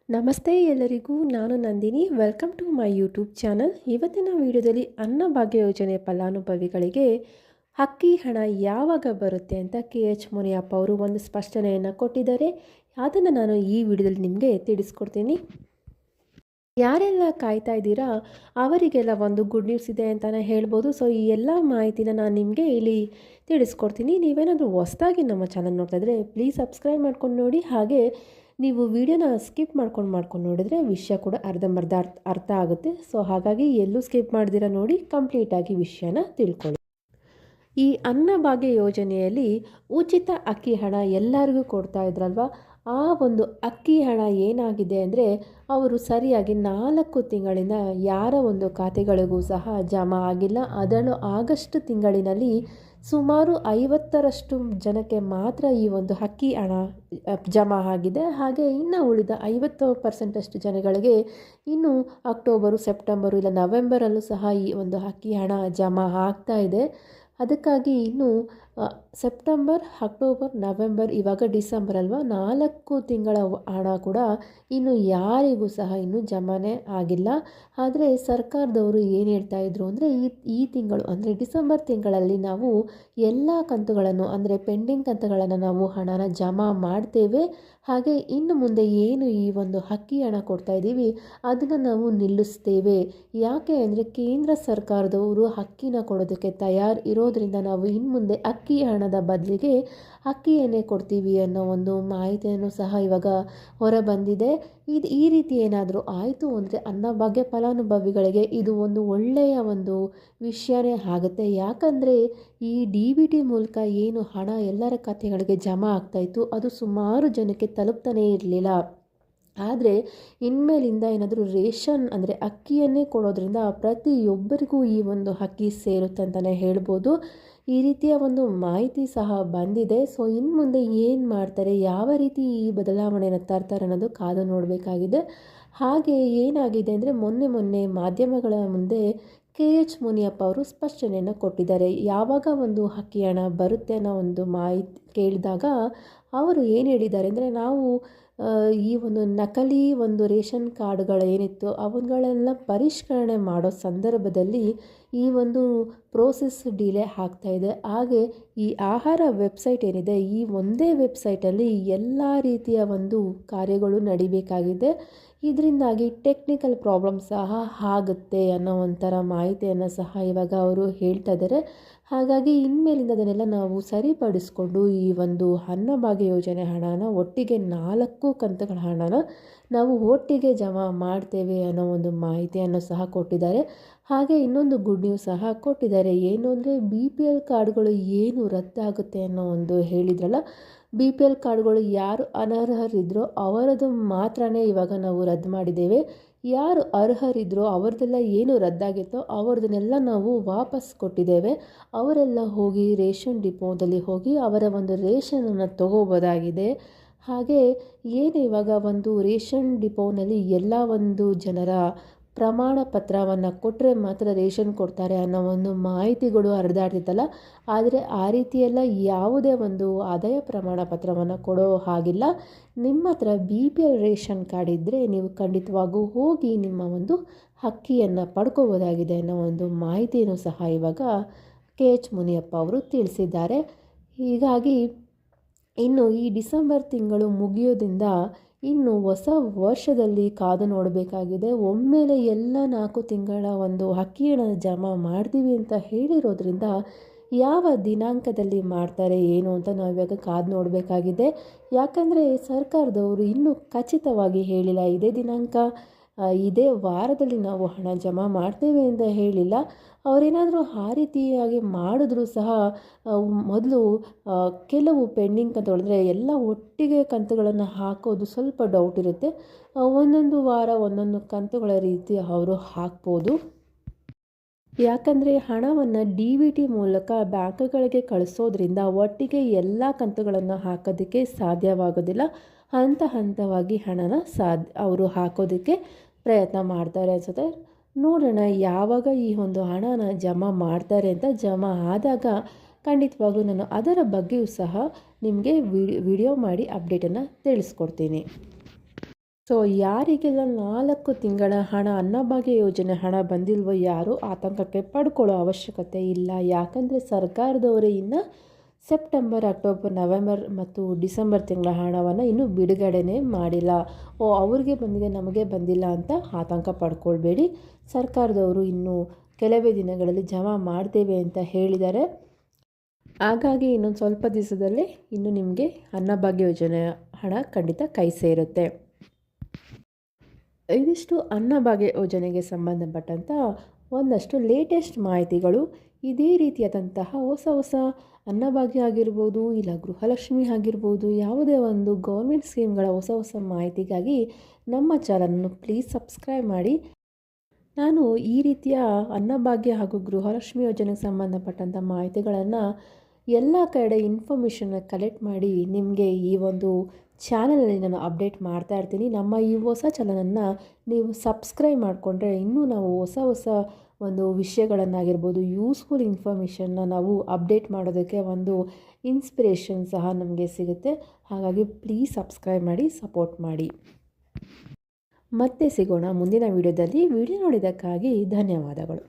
ನಮಸ್ತೆ ಎಲ್ಲರಿಗೂ, ನಾನು Nandini. Welcome to my YouTube channel. ಇವತ್ತಿನ ವಿಡಿಯೋದಲ್ಲಿ ಅನ್ನಭಾಗ್ಯ ಯೋಜನೆ ಫಲಾನುಭವಿಗಳಿಗೆ ಅಕ್ಕಿ ಹಣ ಯಾವಾಗ ಬರುತ್ತೆ ಅಂತ KH ಮುನಿಯಪ್ಪ ಅವರು ಒಂದು ಸ್ಪಷ್ಟನೆಯನ್ನು ಕೊಟ್ಟಿದ್ದಾರೆ. ಅದನ್ನು ನಾನು ಈ ವಿಡಿಯೋದಲ್ಲಿ ನಿಮಗೆ ತಿಳಿಸ್ಕೊಡ್ತೀನಿ. ಯಾರೆಲ್ಲ ಕಾಯ್ತಾ ಇದ್ದೀರಾ ಅವರಿಗೆಲ್ಲ ಒಂದು ಗುಡ್ ನ್ಯೂಸ್ ಇದೆ ಅಂತಲೇ ಹೇಳ್ಬೋದು. ಸೊ ಈ ಎಲ್ಲ ಮಾಹಿತಿನ ನಾನು ನಿಮಗೆ ಇಲ್ಲಿ ತಿಳಿಸ್ಕೊಡ್ತೀನಿ. ನೀವೇನಾದರೂ ಹೊಸದಾಗಿ ನಮ್ಮ ಚಾನಲ್ ನೋಡ್ತಾ ಇದ್ದರೆ ಪ್ಲೀಸ್ ಸಬ್ಸ್ಕ್ರೈಬ್ ಮಾಡ್ಕೊಂಡು ನೋಡಿ. ಹಾಗೆ ನೀವು ವಿಡಿಯೋನ ಸ್ಕಿಪ್ ಮಾಡ್ಕೊಂಡು ನೋಡಿದರೆ ವಿಷಯ ಕೂಡ ಅರ್ಧಂಬರ್ಧ ಅರ್ಥ ಆಗುತ್ತೆ. ಸೊ ಹಾಗಾಗಿ ಎಲ್ಲೂ ಸ್ಕಿಪ್ ಮಾಡ್ದಿರ ನೋಡಿ, ಕಂಪ್ಲೀಟಾಗಿ ವಿಷಯನ ತಿಳ್ಕೊಳ್ಳಿ. ಈ ಅನ್ನಭಾಗ್ಯ ಯೋಜನೆಯಲ್ಲಿ ಉಚಿತ ಅಕ್ಕಿ ಹಣ ಎಲ್ಲರಿಗೂ ಕೊಡ್ತಾ ಇದ್ರಲ್ವ, ಆ ಒಂದು ಅಕ್ಕಿ ಹಣ ಏನಾಗಿದೆ ಅಂದರೆ ಅವರು ಸರಿಯಾಗಿ 4 ತಿಂಗಳಿಂದ ಯಾರ ಒಂದು ಖಾತೆಗಳಿಗೂ ಸಹ ಜಮಾ ಆಗಿಲ್ಲ. ಅದರಲ್ಲೂ ಆಗಸ್ಟ್ ತಿಂಗಳಿನಲ್ಲಿ ಸುಮಾರು 50ರಷ್ಟು ಜನಕ್ಕೆ ಮಾತ್ರ ಈ ಒಂದು ಅಕ್ಕಿ ಹಣ ಜಮಾ ಆಗಿದೆ. ಹಾಗೆ ಇನ್ನು ಉಳಿದ 50% ಜನಗಳಿಗೆ ಇನ್ನು ಅಕ್ಟೋಬರು, ಸೆಪ್ಟೆಂಬರು ಇಲ್ಲ ನವೆಂಬರಲ್ಲೂ ಸಹ ಈ ಒಂದು ಅಕ್ಕಿ ಹಣ ಜಮಾ ಆಗ್ತಾ ಇದೆ. ಅದಕ್ಕಾಗಿ ಇನ್ನು ಸೆಪ್ಟೆಂಬರ್, ಅಕ್ಟೋಬರ್, ನವೆಂಬರ್, ಇವಾಗ ಡಿಸೆಂಬರ್ ಅಲ್ವಾ, 4 ತಿಂಗಳ ಹಣ ಕೂಡ ಇನ್ನು ಯಾರಿಗೂ ಸಹ ಇನ್ನೂ ಜಮಾನೆ ಆಗಿಲ್ಲ. ಆದರೆ ಸರ್ಕಾರದವರು ಏನು ಹೇಳ್ತಾ ಇದ್ರು ಅಂದರೆ ಈ ತಿಂಗಳು ಅಂದರೆ ಡಿಸೆಂಬರ್ ತಿಂಗಳಲ್ಲಿ ನಾವು ಎಲ್ಲ ಕಂತುಗಳನ್ನು ಅಂದರೆ ಪೆಂಡಿಂಗ್ ಕಂತುಗಳನ್ನು ನಾವು ಹಣನ ಜಮಾ ಮಾಡ್ತೇವೆ. ಹಾಗೆ ಇನ್ನು ಮುಂದೆ ಏನು ಈ ಒಂದು ಅಕ್ಕಿ ಹಣ ಕೊಡ್ತಾ ಇದ್ದೀವಿ ಅದನ್ನು ನಾವು ನಿಲ್ಲಿಸ್ತೇವೆ. ಯಾಕೆ ಅಂದರೆ ಕೇಂದ್ರ ಸರ್ಕಾರದವರು ಅಕ್ಕಿನ ಕೊಡೋದಕ್ಕೆ ತಯಾರು ಇರೋದರಿಂದ ನಾವು ಇನ್ನು ಮುಂದೆ ಅಕ್ಕಿ ಹಣದ ಬದಲಿಗೆ ಅಕ್ಕಿಯನ್ನೇ ಕೊಡ್ತೀವಿ ಅನ್ನೋ ಒಂದು ಮಾಹಿತಿಯನ್ನು ಸಹ ಇವಾಗ ಹೊರಬಂದಿದೆ. ಈ ರೀತಿ ಏನಾದರೂ ಆಯಿತು ಅಂದರೆ ಅನ್ನಭಾಗ್ಯ ಫಲಾನುಭವಿಗಳಿಗೆ ಇದು ಒಂದು ಒಳ್ಳೆಯ ಒಂದು ವಿಷಯನೇ ಆಗುತ್ತೆ. ಯಾಕಂದರೆ ಈ DBT ಮೂಲಕ ಏನು ಹಣ ಎಲ್ಲರ ಖಾತೆಗಳಿಗೆ ಜಮಾ ಆಗ್ತಾಯಿತ್ತು ಅದು ಸುಮಾರು ಜನಕ್ಕೆ ತಲುಪ್ತಾನೇ ಇರಲಿಲ್ಲ. ಆದರೆ ಇನ್ಮೇಲಿಂದ ಏನಾದರೂ ರೇಷನ್ ಅಂದರೆ ಅಕ್ಕಿಯನ್ನೇ ಕೊಡೋದ್ರಿಂದ ಪ್ರತಿಯೊಬ್ಬರಿಗೂ ಈ ಒಂದು ಅಕ್ಕಿ ಸೇರುತ್ತೆ ಅಂತಲೇ ಹೇಳ್ಬೋದು. ಈ ರೀತಿಯ ಒಂದು ಮಾಹಿತಿ ಸಹ ಬಂದಿದೆ. ಸೊ ಇನ್ನು ಮುಂದೆ ಏನು ಮಾಡ್ತಾರೆ, ಯಾವ ರೀತಿ ಈ ಬದಲಾವಣೆಯನ್ನು ತರ್ತಾರೆ ಅನ್ನೋದು ಕಾದು ನೋಡಬೇಕಾಗಿದೆ. ಹಾಗೆ ಏನಾಗಿದೆ ಅಂದರೆ ಮೊನ್ನೆ ಮಾಧ್ಯಮಗಳ ಮುಂದೆ KH ಮುನಿಯಪ್ಪ ಅವರು ಸ್ಪಷ್ಟನೆಯನ್ನು ಕೊಟ್ಟಿದ್ದಾರೆ. ಯಾವಾಗ ಒಂದು ಅಕ್ಕಿ ಹಣ ಬರುತ್ತೆ ಅನ್ನೋ ಒಂದು ಮಾಹಿತಿ ಕೇಳಿದಾಗ ಅವರು ಏನು ಹೇಳಿದ್ದಾರೆ ಅಂದರೆ ನಾವು ಈ ಒಂದು ನಕಲಿ ಒಂದು ರೇಷನ್ ಕಾರ್ಡ್ಗಳು ಏನಿತ್ತು ಅವುಗಳೆಲ್ಲ ಪರಿಷ್ಕರಣೆ ಮಾಡೋ ಸಂದರ್ಭದಲ್ಲಿ ಈ ಒಂದು ಪ್ರೋಸೆಸ್ ಡಿಲೇ ಆಗ್ತಾಯಿದೆ. ಹಾಗೆ ಈ ಆಹಾರ ವೆಬ್ಸೈಟ್ ಏನಿದೆ ಈ ಒಂದೇ ವೆಬ್ಸೈಟಲ್ಲಿ ಎಲ್ಲ ರೀತಿಯ ಒಂದು ಕಾರ್ಯಗಳು ನಡಿಬೇಕಾಗಿದೆ. ಇದರಿಂದಾಗಿ ಟೆಕ್ನಿಕಲ್ ಪ್ರಾಬ್ಲಮ್ ಸಹ ಆಗುತ್ತೆ ಅನ್ನೋ ಒಂಥರ ಮಾಹಿತಿಯನ್ನು ಸಹ ಇವಾಗ ಅವರು ಹೇಳ್ತಾ ಇದ್ದಾರೆ. ಹಾಗಾಗಿ ಇನ್ಮೇಲಿಂದ ಅದನ್ನೆಲ್ಲ ನಾವು ಸರಿಪಡಿಸ್ಕೊಂಡು ಈ ಒಂದು ಅನ್ನಭಾಗ್ಯ ಯೋಜನೆ ಹಣನ ಒಟ್ಟಿಗೆ 4 ಕಂತುಗಳ ಹಣನ ನಾವು ಒಟ್ಟಿಗೆ ಜಮಾ ಮಾಡ್ತೇವೆ ಅನ್ನೋ ಒಂದು ಮಾಹಿತಿಯನ್ನು ಸಹ ಕೊಟ್ಟಿದ್ದಾರೆ. ಹಾಗೆ ಇನ್ನೊಂದು ಗುಡ್ ನ್ಯೂಸ್ ಸಹ ಕೊಟ್ಟಿದ್ದಾರೆ. ಏನು ಅಂದರೆ BPL ಕಾರ್ಡ್ಗಳು ಏನು ರದ್ದಾಗುತ್ತೆ ಅನ್ನೋ ಒಂದು ಹೇಳಿದ್ರಲ್ಲ, BPL ಕಾರ್ಡ್ಗಳು ಯಾರು ಅನರ್ಹರಿದ್ರೋ ಅವರದು ಮಾತ್ರನೇ ಇವಾಗ ನಾವು ರದ್ದು ಮಾಡಿದ್ದೇವೆ. ಯಾರು ಅರ್ಹರಿದ್ರೋ ಅವ್ರದ್ದೆಲ್ಲ ಏನು ರದ್ದಾಗಿತ್ತೋ ಅವ್ರದ್ದನ್ನೆಲ್ಲ ನಾವು ವಾಪಸ್ ಕೊಟ್ಟಿದ್ದೇವೆ. ಅವರೆಲ್ಲ ಹೋಗಿ ರೇಷನ್ ಡಿಪೋದಲ್ಲಿ ಹೋಗಿ ಅವರ ಒಂದು ರೇಷನನ್ನು ತಗೋಬೋದಾಗಿದೆ. ಹಾಗೆ ಏನು ಇವಾಗ ಒಂದು ರೇಷನ್ ಡಿಪೋನಲ್ಲಿ ಎಲ್ಲ ಒಂದು ಜನರ ಪ್ರಮಾಣ ಪತ್ರವನ್ನು ಕೊಟ್ಟರೆ ಮಾತ್ರ ರೇಷನ್ ಕೊಡ್ತಾರೆ ಅನ್ನೋ ಒಂದು ಮಾಹಿತಿಗಳು ಹರಿದಾಡ್ತಿತ್ತಲ್ಲ, ಆದರೆ ಆ ರೀತಿಯೆಲ್ಲ ಯಾವುದೇ ಒಂದು ಆದಾಯ ಪ್ರಮಾಣ ಪತ್ರವನ್ನು ಕೊಡೋ ಹಾಗಿಲ್ಲ. ನಿಮ್ಮ ಹತ್ರ BPL ರೇಷನ್ ಕಾರ್ಡ್ ಇದ್ದರೆ ನೀವು ಖಂಡಿತವಾಗೂ ಹೋಗಿ ನಿಮ್ಮ ಒಂದು ಅಕ್ಕಿಯನ್ನು ಪಡ್ಕೋಬೋದಾಗಿದೆ ಅನ್ನೋ ಒಂದು ಮಾಹಿತಿಯನ್ನು ಸಹ ಇವಾಗ KH ಮುನಿಯಪ್ಪ ಅವರು ತಿಳಿಸಿದ್ದಾರೆ. ಹೀಗಾಗಿ ಇನ್ನು ಈ ಡಿಸೆಂಬರ್ ತಿಂಗಳು ಮುಗಿಯೋದ್ರಿಂದ ಇನ್ನು ಹೊಸ ವರ್ಷದಲ್ಲಿ ಕಾದು ನೋಡಬೇಕಾಗಿದೆ. ಒಮ್ಮೆಲೆ ಎಲ್ಲ 4 ತಿಂಗಳ ಒಂದು ಅಕ್ಕಿ ಹಣ ಜಮಾ ಮಾಡ್ತೀವಿ ಅಂತ ಹೇಳಿರೋದ್ರಿಂದ ಯಾವ ದಿನಾಂಕದಲ್ಲಿ ಮಾಡ್ತಾರೆ ಏನು ಅಂತ ನಾವು ಇವಾಗ ಕಾದು ನೋಡಬೇಕಾಗಿದೆ. ಯಾಕಂದರೆ ಸರ್ಕಾರದವರು ಇನ್ನೂ ಖಚಿತವಾಗಿ ಹೇಳಿಲ್ಲ, ಇದೇ ದಿನಾಂಕ ಇದೇ ವಾರದಲ್ಲಿ ನಾವು ಹಣ ಜಮಾ ಮಾಡ್ತೇವೆ ಅಂತ ಹೇಳಿಲ್ಲ. ಅವರೇನಾದರೂ ಆ ರೀತಿಯಾಗಿ ಮಾಡಿದ್ರೂ ಸಹ ಮೊದಲು ಕೆಲವು ಪೆಂಡಿಂಗ್ ಕಂತುಗಳಿದ್ರೆ ಎಲ್ಲ ಒಟ್ಟಿಗೆ ಕಂತುಗಳನ್ನು ಹಾಕೋದು ಸ್ವಲ್ಪ ಡೌಟ್ ಇರುತ್ತೆ. ಒಂದೊಂದು ವಾರ ಒಂದೊಂದು ಕಂತುಗಳ ರೀತಿ ಅವರು ಹಾಕ್ಬೋದು. ಯಾಕಂದರೆ ಹಣವನ್ನು DBT ಮೂಲಕ ಬ್ಯಾಂಕ್ಗಳಿಗೆ ಕಳಿಸೋದ್ರಿಂದ ಒಟ್ಟಿಗೆ ಎಲ್ಲ ಕಂತುಗಳನ್ನು ಹಾಕೋದಕ್ಕೆ ಸಾಧ್ಯವಾಗೋದಿಲ್ಲ. ಹಂತವಾಗಿ ಹಣನ ಅವರು ಹಾಕೋದಕ್ಕೆ ಪ್ರಯತ್ನ ಮಾಡ್ತಾರೆ ಅನ್ಸುತ್ತೆ. ನೋಡೋಣ ಯಾವಾಗ ಈ ಒಂದು ಹಣನ ಜಮಾ ಮಾಡ್ತಾರೆ ಅಂತ. ಜಮಾ ಆದಾಗ ಖಂಡಿತವಾಗೂ ನಾನು ಅದರ ಬಗ್ಗೆಯೂ ಸಹ ನಿಮಗೆ ವಿಡಿಯೋ ಮಾಡಿ ಅಪ್ಡೇಟನ್ನು ತಿಳಿಸ್ಕೊಡ್ತೀನಿ. ಸೊ ಯಾರಿಗೆಲ್ಲ 4 ತಿಂಗಳ ಹಣ ಅನ್ನಭಾಗ್ಯ ಯೋಜನೆ ಹಣ ಬಂದಿಲ್ವೋ ಯಾರೂ ಆತಂಕಕ್ಕೆ ಪಡ್ಕೊಳ್ಳೋ ಅವಶ್ಯಕತೆ ಇಲ್ಲ. ಯಾಕಂದರೆ ಸರ್ಕಾರದವರೇ ಇನ್ನು ಸೆಪ್ಟೆಂಬರ್, ಅಕ್ಟೋಬರ್, ನವೆಂಬರ್ ಮತ್ತು ಡಿಸೆಂಬರ್ ತಿಂಗಳ ಹಣವನ್ನು ಇನ್ನೂ ಬಿಡುಗಡೆನೇ ಮಾಡಿಲ್ಲ. ಅವ್ರಿಗೆ ಬಂದಿದೆ ನಮಗೆ ಬಂದಿಲ್ಲ ಅಂತ ಆತಂಕ ಪಡ್ಕೊಳ್ಬೇಡಿ. ಸರ್ಕಾರದವರು ಇನ್ನೂ ಕೆಲವೇ ದಿನಗಳಲ್ಲಿ ಜಮಾ ಮಾಡ್ತೇವೆ ಅಂತ ಹೇಳಿದ್ದಾರೆ. ಹಾಗಾಗಿ ಇನ್ನೊಂದು ಸ್ವಲ್ಪ ದಿವಸದಲ್ಲೇ ಇನ್ನು ನಿಮಗೆ ಅನ್ನಭಾಗ್ಯ ಯೋಜನೆಯ ಹಣ ಖಂಡಿತ ಕೈ ಸೇರುತ್ತೆ. ಇದಿಷ್ಟು ಅನ್ನಭಾಗ್ಯ ಯೋಜನೆಗೆ ಸಂಬಂಧಪಟ್ಟಂಥ ಒಂದಷ್ಟು ಲೇಟೆಸ್ಟ್ ಮಾಹಿತಿಗಳು. ಇದೇ ರೀತಿಯಾದಂತಹ ಹೊಸ ಅನ್ನಭಾಗ್ಯ ಆಗಿರ್ಬೋದು, ಇಲ್ಲ ಗೃಹಲಕ್ಷ್ಮಿ ಆಗಿರ್ಬೋದು, ಯಾವುದೇ ಒಂದು ಗೌರ್ಮೆಂಟ್ ಸ್ಕೀಮ್ಗಳ ಹೊಸ ಮಾಹಿತಿಗಾಗಿ ನಮ್ಮ ಚಾನಲನ್ನು ಪ್ಲೀಸ್ ಸಬ್ಸ್ಕ್ರೈಬ್ ಮಾಡಿ. ನಾನು ಈ ರೀತಿಯ ಅನ್ನಭಾಗ್ಯ ಹಾಗೂ ಗೃಹಲಕ್ಷ್ಮಿ ಯೋಜನೆಗೆ ಸಂಬಂಧಪಟ್ಟಂಥ ಮಾಹಿತಿಗಳನ್ನು ಎಲ್ಲ ಕಡೆ ಇನ್ಫಾರ್ಮೇಷನ್ನ ಕಲೆಕ್ಟ್ ಮಾಡಿ ನಿಮಗೆ ಈ ಒಂದು ಚಾನಲಲ್ಲಿ ನಾನು ಅಪ್ಡೇಟ್ ಮಾಡ್ತಾ ಇರ್ತೀನಿ. ನಮ್ಮ ಈ ಹೊಸ ಚಾನಲನ್ನು ನೀವು ಸಬ್ಸ್ಕ್ರೈಬ್ ಮಾಡಿಕೊಂಡ್ರೆ ಇನ್ನೂ ನಾವು ಹೊಸ ಒಂದು ವಿಷಯಗಳನ್ನಾಗಿರ್ಬೋದು, ಯೂಸ್ಫುಲ್ ಇನ್ಫಾರ್ಮೇಷನ್ನ ನಾವು ಅಪ್ಡೇಟ್ ಮಾಡೋದಕ್ಕೆ ಒಂದು ಇನ್ಸ್ಪಿರೇಷನ್ ಸಹ ನಮಗೆ ಸಿಗುತ್ತೆ. ಹಾಗಾಗಿ ಪ್ಲೀಸ್ ಸಬ್ಸ್ಕ್ರೈಬ್ ಮಾಡಿ, ಸಪೋರ್ಟ್ ಮಾಡಿ. ಮತ್ತೆ ಸಿಗೋಣ ಮುಂದಿನ ವಿಡಿಯೋದಲ್ಲಿ. ವಿಡಿಯೋ ನೋಡಿದ್ದಕ್ಕಾಗಿ ಧನ್ಯವಾದಗಳು.